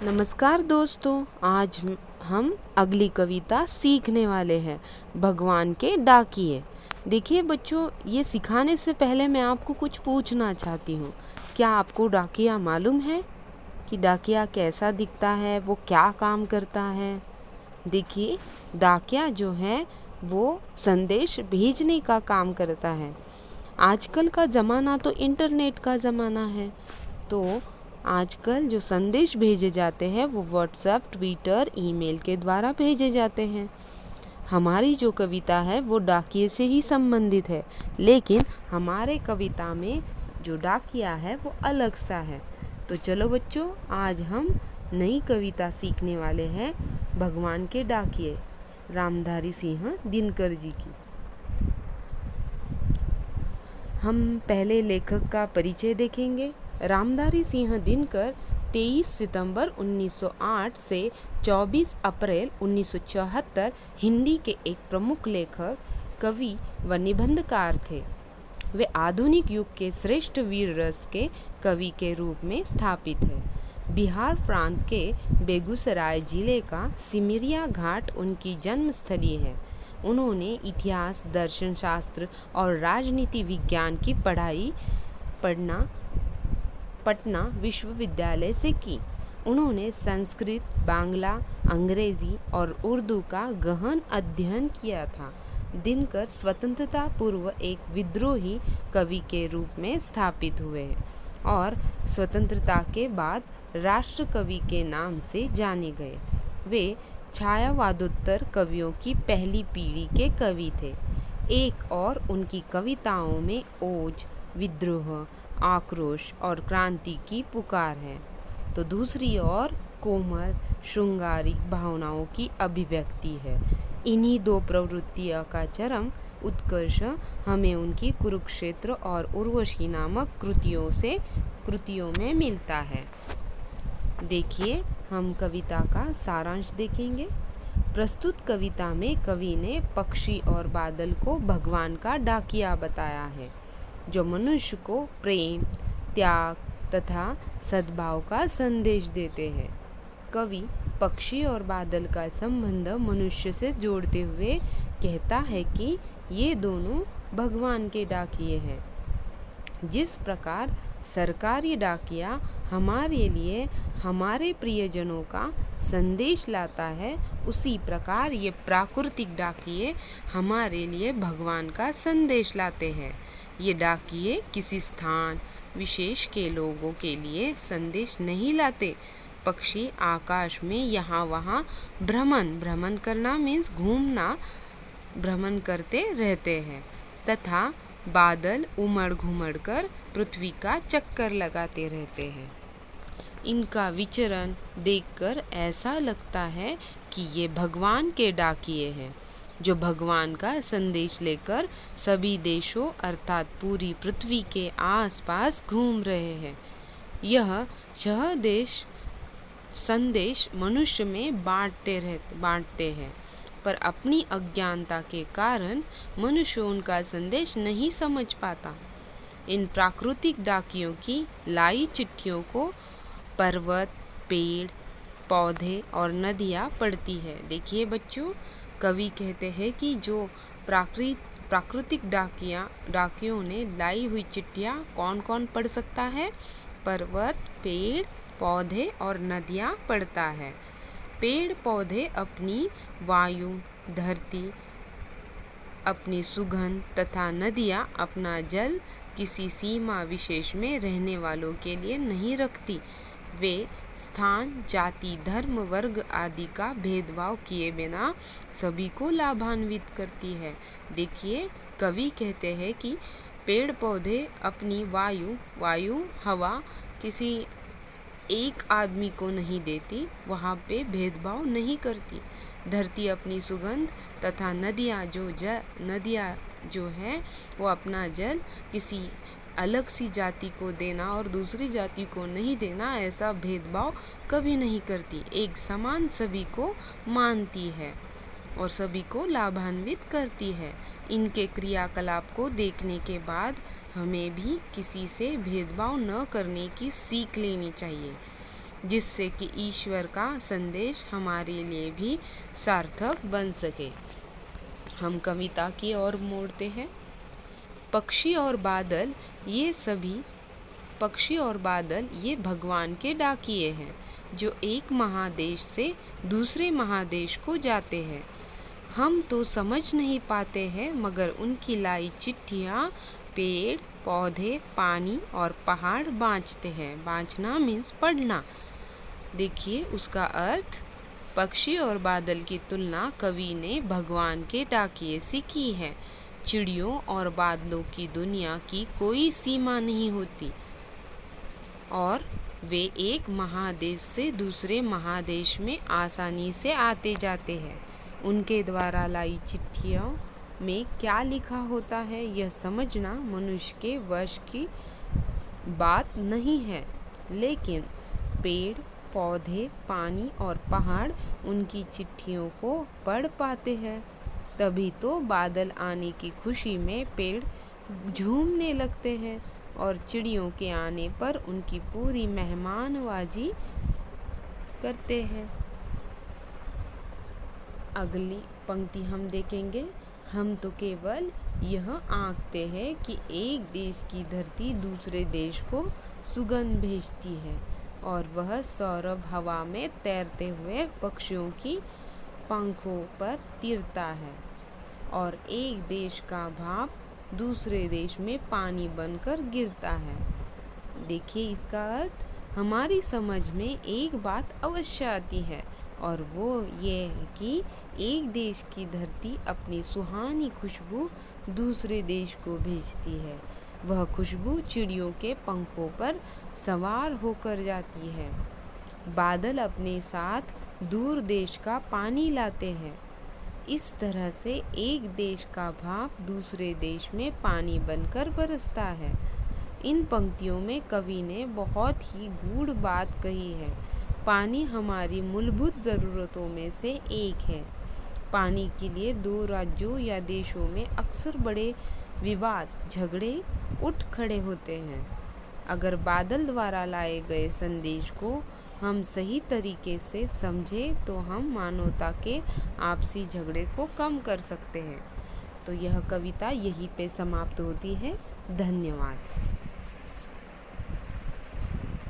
नमस्कार दोस्तों, आज हम अगली कविता सीखने वाले हैं। भगवान के डाकिए। देखिए बच्चों, ये सिखाने से पहले मैं आपको कुछ पूछना चाहती हूँ। क्या आपको डाकिया मालूम है कि डाकिया कैसा दिखता है, वो क्या काम करता है? देखिए, डाकिया जो है वो संदेश भेजने का काम करता है। आजकल का ज़माना तो इंटरनेट का ज़माना है, तो आजकल जो संदेश भेजे जाते हैं वो व्हाट्सएप, ट्विटर, ईमेल के द्वारा भेजे जाते हैं। हमारी जो कविता है वो डाकिए से ही संबंधित है, लेकिन हमारे कविता में जो डाकिया है वो अलग सा है। तो चलो बच्चों, आज हम नई कविता सीखने वाले हैं भगवान के डाकिए, रामधारी सिंह दिनकर जी की। हम पहले लेखक का परिचय देखेंगे। रामधारी सिंह दिनकर 23 सितंबर 1908 से 24 अप्रैल 1974 हिंदी के एक प्रमुख लेखक, कवि व निबंधकार थे। वे आधुनिक युग के श्रेष्ठ वीर रस के कवि के रूप में स्थापित है। बिहार प्रांत के बेगूसराय जिले का सिमरिया घाट उनकी जन्मस्थली है। उन्होंने इतिहास, दर्शन शास्त्र और राजनीति विज्ञान की पढ़ाई पटना विश्वविद्यालय से की। उन्होंने संस्कृत, बांग्ला, अंग्रेजी और उर्दू का गहन अध्ययन किया था। दिनकर स्वतंत्रता पूर्व एक विद्रोही कवि के रूप में स्थापित हुए और स्वतंत्रता के बाद राष्ट्र कवि के नाम से जाने गए। वे छायावादोत्तर कवियों की पहली पीढ़ी के कवि थे। एक और उनकी कविताओं में ओज, विद्रोह, आक्रोश और क्रांति की पुकार है, तो दूसरी ओर कोमल, श्रृंगारिक भावनाओं की अभिव्यक्ति है। इन्हीं दो प्रवृत्तियों का चरम उत्कर्ष हमें उनकी कुरुक्षेत्र और उर्वशी नामक कृतियों में मिलता है। देखिए, हम कविता का सारांश देखेंगे। प्रस्तुत कविता में कवि ने पक्षी और बादल को भगवान का डाकिया बताया है, जो मनुष्य को प्रेम, त्याग तथा सद्भाव का संदेश देते हैं। कवि पक्षी और बादल का संबंध मनुष्य से जोड़ते हुए कहता है कि ये दोनों भगवान के डाकिए हैं। जिस प्रकार सरकारी डाकिया हमारे लिए हमारे प्रियजनों का संदेश लाता है, उसी प्रकार ये प्राकृतिक डाकिए हमारे लिए भगवान का संदेश लाते हैं। ये डाकिए किसी स्थान विशेष के लोगों के लिए संदेश नहीं लाते। पक्षी आकाश में यहाँ वहाँ भ्रमण करना मीन्स घूमना, भ्रमण करते रहते हैं, तथा बादल उमड़ घुमड़ कर पृथ्वी का चक्कर लगाते रहते हैं। इनका विचरण देखकर ऐसा लगता है कि ये भगवान के डाकिए हैं, जो भगवान का संदेश लेकर सभी देशों अर्थात पूरी पृथ्वी के आसपास घूम रहे हैं। यह संदेश मनुष्य में बांटते हैं, पर अपनी अज्ञानता के कारण मनुष्य उनका संदेश नहीं समझ पाता। इन प्राकृतिक डाकियों की लाई चिट्ठियों को पर्वत, पेड़, पौधे और नदियाँ पढ़ती है। देखिए बच्चों, कवि कहते हैं कि जो प्राकृतिक डाकियों ने लाई हुई चिट्ठियाँ कौन कौन पढ़ सकता है? पर्वत, पेड़, पौधे और नदियाँ पढ़ता है। पेड़ पौधे अपनी वायु, धरती अपनी सुगंध तथा नदियाँ अपना जल किसी सीमा विशेष में रहने वालों के लिए नहीं रखती। वे स्थान, जाति, धर्म, वर्ग आदि का भेदभाव किए बिना सभी को लाभान्वित करती है। देखिए, कवि कहते हैं कि पेड़ पौधे अपनी वायु हवा किसी एक आदमी को नहीं देती, वहाँ पे भेदभाव नहीं करती। धरती अपनी सुगंध तथा नदियाँ जो है वो अपना जल किसी अलग सी जाति को देना और दूसरी जाति को नहीं देना, ऐसा भेदभाव कभी नहीं करती। एक समान सभी को मानती है और सभी को लाभान्वित करती है। इनके क्रियाकलाप को देखने के बाद हमें भी किसी से भेदभाव न करने की सीख लेनी चाहिए। जिससे कि ईश्वर का संदेश हमारे लिए भी सार्थक बन सके। हम कविता की ओर मोड़ते हैं। पक्षी और बादल ये भगवान के डाकिए हैं जो एक महादेश से दूसरे महादेश को जाते हैं। हम तो समझ नहीं पाते हैं, मगर उनकी लाई चिट्ठियाँ पेड़ पौधे पानी और पहाड़ बाँचते हैं। बाँचना मीन्स पढ़ना। देखिए उसका अर्थ, पक्षी और बादल की तुलना कवि ने भगवान के डाकिए से की है। चिड़ियों और बादलों की दुनिया की कोई सीमा नहीं होती और वे एक महादेश से दूसरे महादेश में आसानी से आते जाते हैं। उनके द्वारा लाई चिट्ठियों में क्या लिखा होता है यह समझना मनुष्य के वश की बात नहीं है, लेकिन पेड़ पौधे पानी और पहाड़ उनकी चिट्ठियों को पढ़ पाते हैं। तभी तो बादल आने की खुशी में पेड़ झूमने लगते हैं और चिड़ियों के आने पर उनकी पूरी मेहमानवाजी करते हैं। अगली पंक्ति हम देखेंगे। हम तो केवल यह आंकते हैं कि एक देश की धरती दूसरे देश को सुगंध भेजती है और वह सौरभ हवा में तैरते हुए पक्षियों की पंखों पर तिरता है और एक देश का भाप दूसरे देश में पानी बनकर गिरता है। देखिए इसका अर्थ, हमारी समझ में एक बात अवश्य आती है और वो ये है कि एक देश की धरती अपनी सुहानी खुशबू दूसरे देश को भेजती है। वह खुशबू चिड़ियों के पंखों पर सवार होकर जाती है। बादल अपने साथ दूर देश का पानी लाते हैं। इस तरह से एक देश का भाप दूसरे देश में पानी बनकर बरसता है। इन पंक्तियों में कवि ने बहुत ही गूढ़ बात कही है। पानी हमारी मूलभूत ज़रूरतों में से एक है। पानी के लिए दो राज्यों या देशों में अक्सर बड़े विवाद झगड़े उठ खड़े होते हैं। अगर बादल द्वारा लाए गए संदेश को हम सही तरीके से समझें तो हम मानवता के आपसी झगड़े को कम कर सकते हैं। तो यह कविता यहीं पे समाप्त होती है। धन्यवाद।